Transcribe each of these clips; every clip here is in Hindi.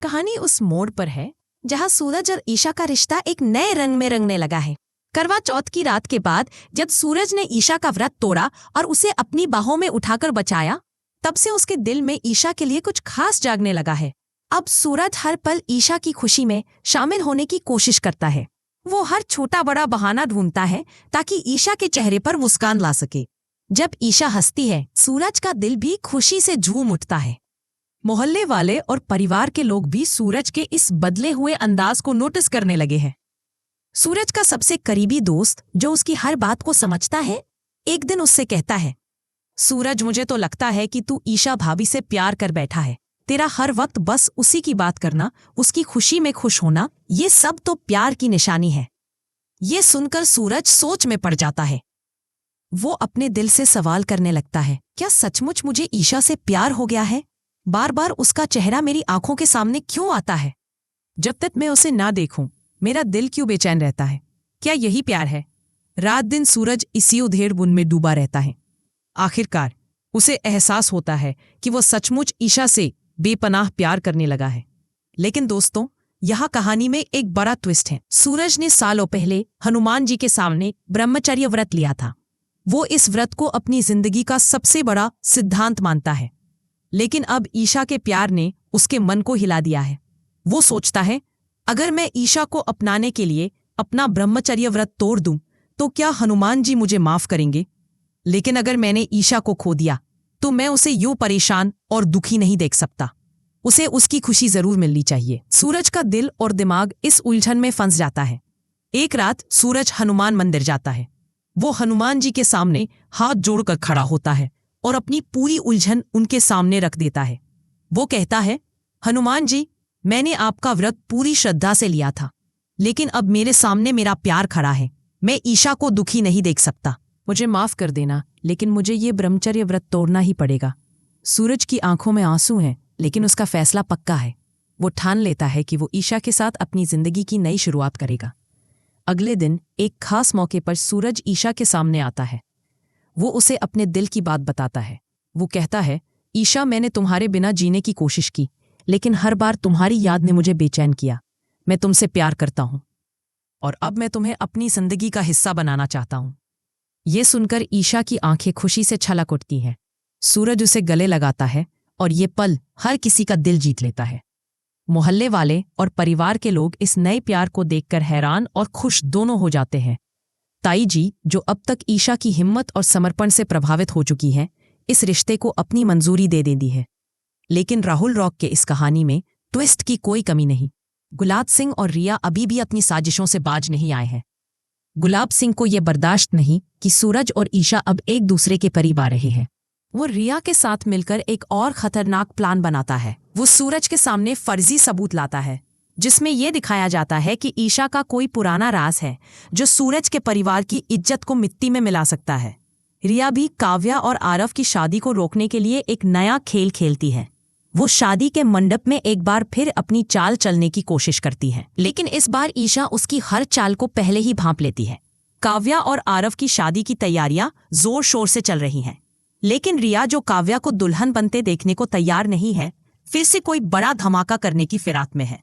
कहानी उस मोड़ पर है जहां सूरज और ईशा का रिश्ता एक नए रंग में रंगने लगा है। करवा चौथ की रात के बाद जब सूरज ने ईशा का व्रत तोड़ा और उसे अपनी बाहों में उठाकर बचाया, तब से उसके दिल में ईशा के लिए कुछ खास जागने लगा है। अब सूरज हर पल ईशा की खुशी में शामिल होने की कोशिश करता है। वो हर छोटा बड़ा बहाना ढूंढता है ताकि ईशा के चेहरे पर मुस्कान ला सके। जब ईशा हंसती है, सूरज का दिल भी खुशी से झूम उठता है। मोहल्ले वाले और परिवार के लोग भी सूरज के इस बदले हुए अंदाज को नोटिस करने लगे हैं। सूरज का सबसे करीबी दोस्त, जो उसकी हर बात को समझता है, एक दिन उससे कहता है, सूरज, मुझे तो लगता है कि तू ईशा भाभी से प्यार कर बैठा है। तेरा हर वक्त बस उसी की बात करना, उसकी खुशी में खुश होना, ये सब तो प्यार की निशानी है। ये सुनकर सूरज सोच में पड़ जाता है। वो अपने दिल से सवाल करने लगता है, क्या सचमुच मुझे ईशा से प्यार हो गया है? बार बार उसका चेहरा मेरी आंखों के सामने क्यों आता है? जब तक मैं उसे ना देखूं, मेरा दिल क्यों बेचैन रहता है? क्या यही प्यार है? रात दिन सूरज इसी उधेड़-बुन में डूबा रहता है। आखिरकार उसे एहसास होता है कि वो सचमुच ईशा से बेपनाह प्यार करने लगा है। लेकिन दोस्तों, यहाँ कहानी में एक बड़ा ट्विस्ट है। सूरज ने सालों पहले हनुमान जी के सामने ब्रह्मचर्य व्रत लिया था। वो इस व्रत को अपनी जिंदगी का सबसे बड़ा सिद्धांत मानता है। लेकिन अब ईशा के प्यार ने उसके मन को हिला दिया है। वो सोचता है, अगर मैं ईशा को अपनाने के लिए अपना ब्रह्मचर्य व्रत तोड़ दूं, तो क्या हनुमान जी मुझे माफ करेंगे? लेकिन अगर मैंने ईशा को खो दिया, तो मैं उसे यूं परेशान और दुखी नहीं देख सकता। उसे उसकी खुशी जरूर मिलनी चाहिए। सूरज का दिल और दिमाग इस उलझन में फंस जाता है। एक रात सूरज हनुमान मंदिर जाता है। वो हनुमान जी के सामने हाथ जोड़कर खड़ा होता है और अपनी पूरी उलझन उनके सामने रख देता है। वो कहता है, हनुमान जी, मैंने आपका व्रत पूरी श्रद्धा से लिया था, लेकिन अब मेरे सामने मेरा प्यार खड़ा है। मैं ईशा को दुखी नहीं देख सकता। मुझे माफ कर देना, लेकिन मुझे ये ब्रह्मचर्य व्रत तोड़ना ही पड़ेगा। सूरज की आंखों में आंसू हैं, लेकिन उसका फैसला पक्का है। वो ठान लेता है कि वो ईशा के साथ अपनी जिंदगी की नई शुरुआत करेगा। अगले दिन एक खास मौके पर सूरज ईशा के सामने आता है। वो उसे अपने दिल की बात बताता है। वो कहता है, ईशा, मैंने तुम्हारे बिना जीने की कोशिश की, लेकिन हर बार तुम्हारी याद ने मुझे बेचैन किया। मैं तुमसे प्यार करता हूं और अब मैं तुम्हें अपनी जिंदगी का हिस्सा बनाना चाहता हूं। ये सुनकर ईशा की आंखें खुशी से छलक उठती हैं। सूरज उसे गले लगाता है और ये पल हर किसी का दिल जीत लेता है। मोहल्ले वाले और परिवार के लोग इस नए प्यार को देखकर हैरान और खुश दोनों हो जाते हैं। ताई जी, जो अब तक ईशा की हिम्मत और समर्पण से प्रभावित हो चुकी हैं, इस रिश्ते को अपनी मंजूरी दे देती है। लेकिन राहुल रॉक के इस कहानी में ट्विस्ट की कोई कमी नहीं। गुलाब सिंह और रिया अभी भी अपनी साजिशों से बाज नहीं आए हैं। गुलाब सिंह को यह बर्दाश्त नहीं कि सूरज और ईशा अब एक दूसरे के करीब आ रहे हैं। वो रिया के साथ मिलकर एक और खतरनाक प्लान बनाता है। वो सूरज के सामने फर्जी सबूत लाता है, जिसमें यह दिखाया जाता है कि ईशा का कोई पुराना राज है जो सूरज के परिवार की इज्जत को मिट्टी में मिला सकता है। रिया भी काव्या और आरव की शादी को रोकने के लिए एक नया खेल खेलती है। वो शादी के मंडप में एक बार फिर अपनी चाल चलने की कोशिश करती है, लेकिन इस बार ईशा उसकी हर चाल को पहले ही भांप लेती है। काव्या और आरव की शादी की तैयारियां जोर शोर से चल रही हैं, लेकिन रिया, जो काव्या को दुल्हन बनते देखने को तैयार नहीं है, फिर से कोई बड़ा धमाका करने की फिराक में है।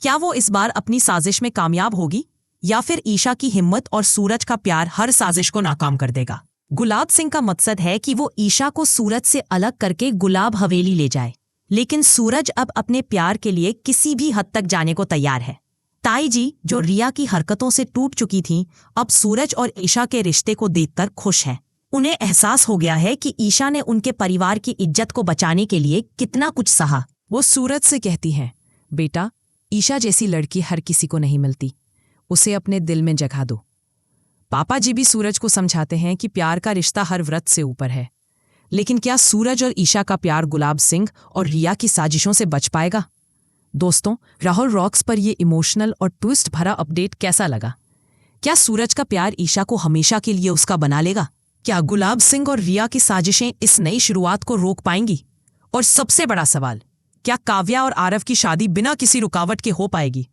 क्या वो इस बार अपनी साजिश में कामयाब होगी, या फिर ईशा की हिम्मत और सूरज का प्यार हर साजिश को नाकाम कर देगा? गुलाब सिंह का मकसद है कि वो ईशा को सूरज से अलग करके गुलाब हवेली ले जाए, लेकिन सूरज अब अपने प्यार के लिए किसी भी हद तक जाने को तैयार है। ताई जी, जो रिया की हरकतों से टूट चुकी थीं, अब सूरज और ईशा के रिश्ते को देखकर खुश हैं। उन्हें एहसास हो गया है कि ईशा ने उनके परिवार की इज्जत को बचाने के लिए कितना कुछ सहा। वो सूरज से कहती हैं, बेटा, ईशा जैसी लड़की हर किसी को नहीं मिलती, उसे अपने दिल में जगह दो। पापा जी भी सूरज को समझाते हैं कि प्यार का रिश्ता हर व्रत से ऊपर है। लेकिन क्या सूरज और ईशा का प्यार गुलाब सिंह और रिया की साजिशों से बच पाएगा? दोस्तों, राहुल रॉक्स पर यह इमोशनल और ट्विस्ट भरा अपडेट कैसा लगा? क्या सूरज का प्यार ईशा को हमेशा के लिए उसका बना लेगा? क्या गुलाब सिंह और रिया की साजिशें इस नई शुरुआत को रोक पाएंगी? और सबसे बड़ा सवाल, क्या काव्या और आरव की शादी बिना किसी रुकावट के हो पाएगी?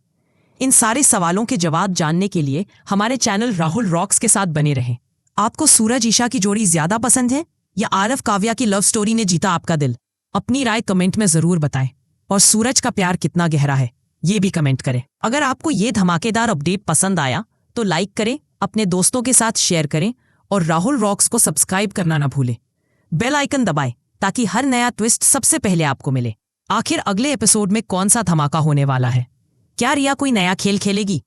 इन सारे सवालों के जवाब जानने के लिए हमारे चैनल राहुल रॉक्स के साथ बने रहें। आपको सूरज ईशा की जोड़ी ज्यादा पसंद है या आरव काव्या की लव स्टोरी ने जीता आपका दिल? अपनी राय कमेंट में जरूर बताएं। और सूरज का प्यार कितना गहरा है ये भी कमेंट करें। अगर आपको ये धमाकेदार अपडेट पसंद आया तो लाइक करें, अपने दोस्तों के साथ शेयर करें और राहुल रॉक्स को सब्सक्राइब करना ना भूलें। बेल आइकन दबाएं ताकि हर नया ट्विस्ट सबसे पहले आपको मिले। आखिर अगले एपिसोड में कौन सा धमाका होने वाला है? क्या रिया कोई नया खेल खेलेगी